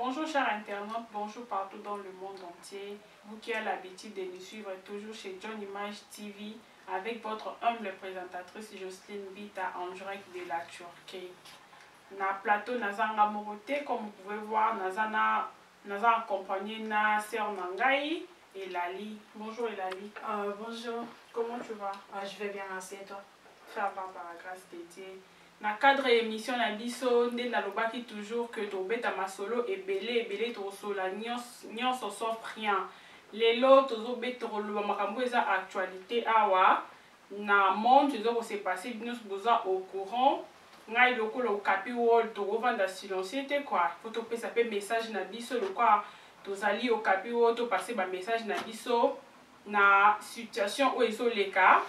Bonjour chers internautes, bonjour partout dans le monde entier. Vous qui avez l'habitude de nous suivre toujours chez John Image TV avec votre humble présentatrice Jocelyne Bita en direct de la Turquie. Na plateau Nazanga Morote, comme vous pouvez voir, Naza accompagné na sœur Nangai et Lali. Bonjour Elali. Bonjour. Comment tu vas? Je vais bien, merci et toi? Ça va par la grâce de Dieu. Na cadre émission na biso nde nalobaki toujours que tobeta masolo ebele tosola nyonso sauf rien. Lelo tozobeta koloba makambo eza actualité awa na monde ezoko se passer bino boza au courant. Ngai lokolo Okapi World tokovanda silencieux te quoi. Faut topesa pe message na biso lokwa tozali Okapi World to passer ba message na biso na situation où ezoleka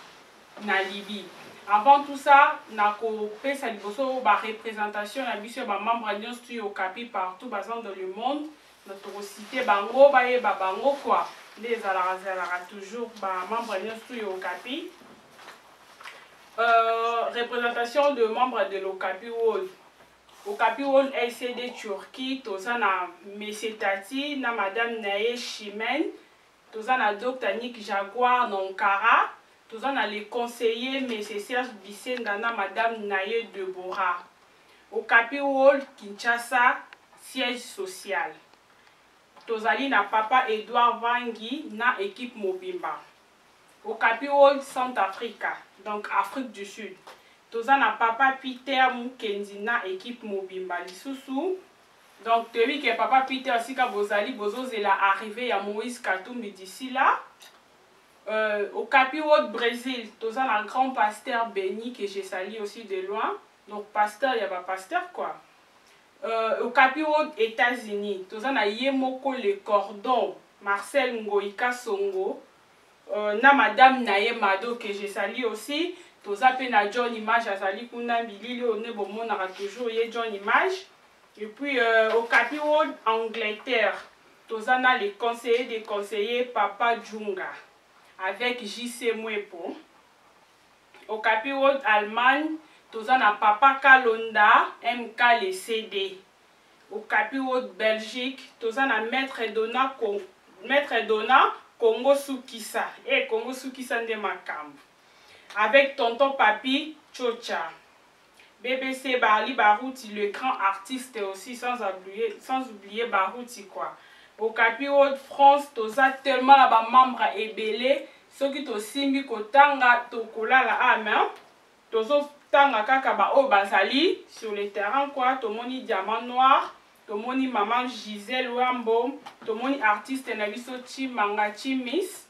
na Libye. Avant tout ça, nako pesa liboso ba représentation na biso ba membre nyonso yo Okapi partout bazan dans le monde. Notre cité bango baye ba bango quoi. Les alara toujours ba membre nyonso yo Okapi. Représentation de membres de l'Okapi World. Okapi World LCD Turquie, tozana Monsieur Tati, na Madame Naye Chimène, tozana Dr Nick Jaguar Nonkara. Tous on a les conseillers, Monsieur Serge Bissenda, Madame Naye Deborah. Okapi World Kinshasa, siège social. Tozali na Papa Edouard Vangi, na équipe Mobimba. Okapi World Centrafrica, donc Afrique du Sud. Toza na Papa Peter Mukendi, na équipe Mobimba. Lisusu. Donc, tu vois que Papa Peter, si Bozali, Bozo, il a arrivé à Moïse Katumbi d'ici là. Okapi World Brésil, tous un grand pasteur béni que j'ai sali aussi de loin. Donc pasteur, il y a pas pasteur quoi. Okapi World États-Unis, tous un Yemoko le cordon, Marcel Ngoïka Songo, na Madame Naye Mado que j'ai sali aussi. Tous un peu na John Image à sali kuna bilili on est bon mon aura toujours y John Image. Et puis Okapi World Angleterre, tous un les conseillers des conseillers Papa Djunga. Avec JC Mwepo. Okapi World Allemagne, tozana Papa Kalonda, MK le CD. Okapi World Belgique, tozana Maître Dona Congo Sukisa. Et Congo Sukisa de Makambo. Avec Tonton Papi Chocha. BBC Barli Barouti, le grand artiste aussi, sans oublier Barouti quoi. Okapi World France, toza tellement la membre ebele, ceux qui to simbi ko tanga to kolala amen, tozo tanga kaka ba o bazali sur le terrain quoi, to moni diamant noir, to moni maman Gisèle Wambo, to moni artiste na biso Chimanga Chimis,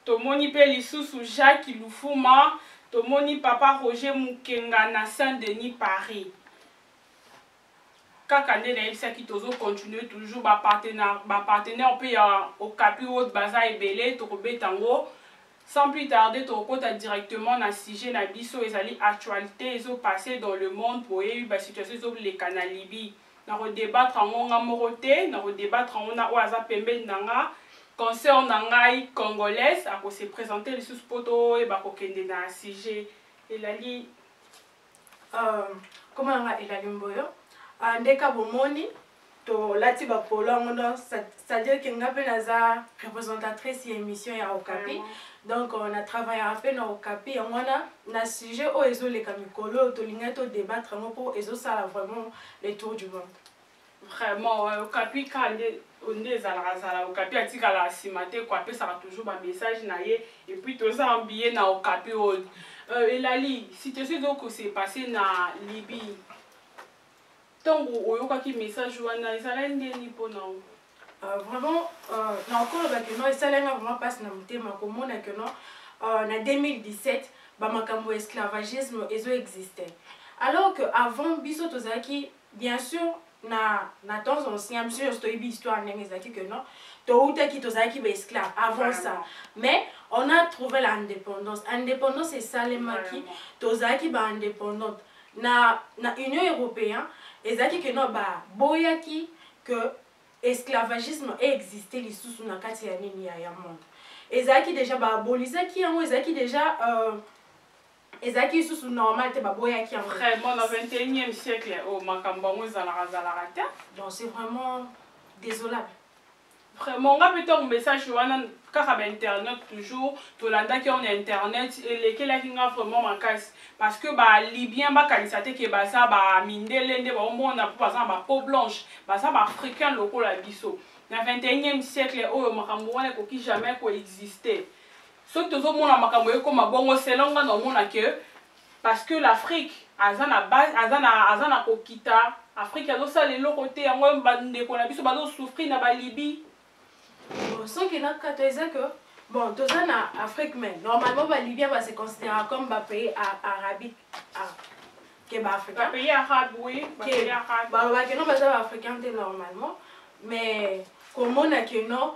to moni pe lisusu Jacques Lufuma, to moni papa Roger Mukenga na Saint-Denis Paris. Kaka nde na yebisa ki tozo continuer toujours ba partenaire pe ya Okapi World baza ebele to kobetango. Sans plus tarder to kota directement na sujet na biso ezali actualité ezo passer dans le monde pour ba situation zo le canal Libye. Na redébattre ngonga morote, na redébattre ngona o aza pembe nanga concert nangai congolaise a ko se présenter les sous poto e ba ko kende na sujet elali comment nga elali mboyo ndeka bomoni to lati ba polongo c'est-à-dire que nga pe naza représentatrice ya émission ya Okapi. Donc on a travaillé un peu na Okapi on na sujet o ezoleka mikolo to linga to débattre ngo pour ezosala vraiment le tour du monde. Vraiment Okapi quand on est à Okapi atika la simate quoi pe ça va toujours ba message na ye et puis tout ça embillé na Okapi World. Elali si tu sais donc c'est passé na Libye. Donc, oyoka ki message wana ezala ndeni pona vraiment na encore ba que non esalenga vraiment passe na mutema komona que non na 2017 ba makambo esclavagisme ezo existait alors que avant biso tozaki bien sûr na temps ancien monsieur stoibi histoire ndenge ezaki que non to utaki tozaki ba esclave avant ça mais on a trouvé l'indépendance et salemaki tozaki ba indépendante na Union européenne ezaki que non ba boyaki que esclavagisme existait lisusu na kati ya nini ya monde ezaki déjà ba abolisaki yango ezaki déjà ezaki sous normal te baboya qui en vraiment dans 21e siècle oh makambango zalaka te donc c'est vraiment désolable. Vraiment, on a peut-être un message car internet toujours, tout l'anda qui on internet et lesquels qui ont vraiment ma casse parce que bah libyen bah qualité que bah ça bah mindelende bah on a par exemple bah peau blanche bah ça bah africain local la biso. Dans 21e siècle oh makambo wana ko qui jamais coexisté. Sauf tout monde a makambo comme bongo selonga no mona que parce que l'Afrique azana base azana kokita Afrique a ça les côté yango bande ko na biso ba souffrir na ba Libye. Sans qu'il y ait que bon, tout ça en Afrique, mais normalement, les Libyens va se considérer comme un pays arabique. Qui est africain. Un pays arabe, oui. Un pays arabe. Bah, non, mais ça africain normalement. Mais comme on a que non,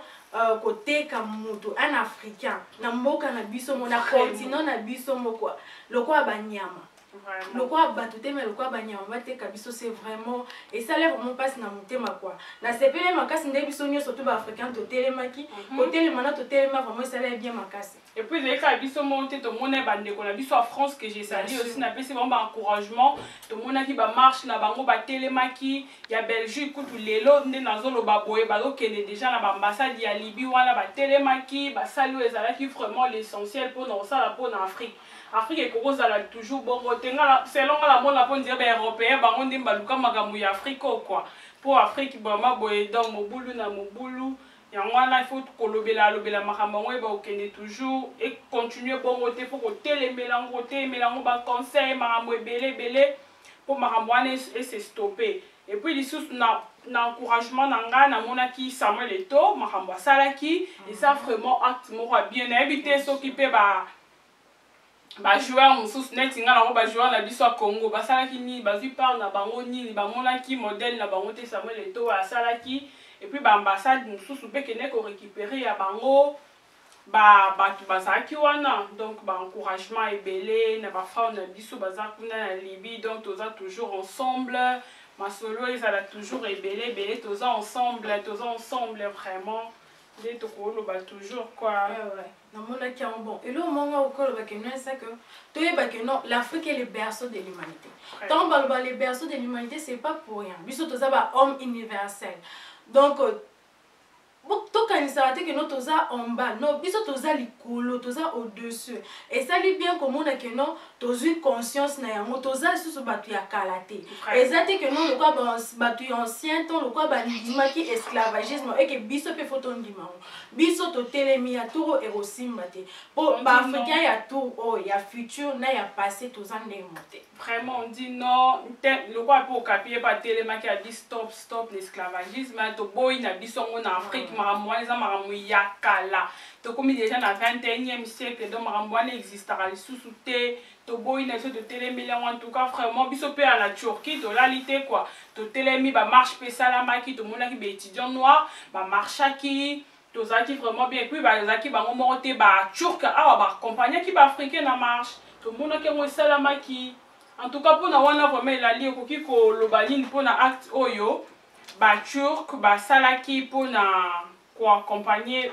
côté comme un africain, n'amboka na biso mon continent na biso mo quoi. Le quoi banyama. Le quoi batouté mais le quoi banyama te kabiso c'est vraiment et ça lève vraiment passe na mutema quoi. Na sepele makasi nde biso nyo surtout ba africain to telemaki, ko telemana to telema vraiment ça lève bien makasi. Et puis les cas biso monté to mona bande ko na biso en France que j'ai sali aussi na pesi vraiment encouragement to mona ki ba marche na bango ba telemaki ya Belgique tout lelo nde nazolo ba boye ba lokene déjà na ba ambassade ya Libye wana ba telemaki ba sali ezala ki vraiment l'essentiel pour na ça pour na Afrique. Afrique est toujours bon selon la monde pour dire ben européen bango nde baluka makambo ya Afrique quoi pour Afrique vraiment boye dans mobulu na mobulu yango wana il faut kolobela makambo ngo ba okende toujours et continuer bon côté pour ko telemela ngote melango ba conseil makambo ebele pour makambo wana et se stopper et puis les sous na encouragement nanga na monaki Samuel Eto'o makambo salaki et ça vraiment acte moko bien habité s'occuper ba joueur mususu neti nga nango ba joueur na biso ya Congo basalaki ni bazwi part na bango nini bamonaki modèle na bango te Samuel Eto'o asalaki et puis ba ambassade mususu pe kene ko récupérer ya bango batu bazalaki wana donc ba encouragement ebele na ba femme na biso baza kuna na Libye donc toza toujours ensemble masolo ezala toujours ebele toza ensemble vraiment les tokolo ba toujours quoi bon et le moment où c'est que non l'Afrique est le berceau de l'humanité tant le berceau de l'humanité c'est pas pour rien biso toza ba homme universel donc tout quand il que nous toza en bas non biso toza likolo toza au-dessus et ça dit bien comme on a que non toza une conscience na yango toza sous batu ya kalaté et ça dit que non le quoi batu ancien temps le quoi bandima qui esclavagisme et que biso pe photo ndima biso to telemi ya tour et osimba te pour ba africain ya tour oh ya futur na ya passé toza ndemote vraiment on dit non le quoi pour capier pas telema qui a dit stop l'esclavagisme to boy na biso en Afrique makambo ya kala to komi déjà na 21e siècle donc makambo wana existera lisusu te to boy na so to telemi en tout cas vraiment biso pe à la Turquie to lalité quoi to telemi ba marche pe salamaki to monaki ba étudiant noir ba marchaki to zaki vraiment bien puis ba zaki bango monté ba turc awa ba accompagner ki ba africain na marche to monaki mo salamaki en tout cas pour na wana vraiment la li ko ki ko lobaline pour na acte oyo ba turc ba salaki pour na ko accompagner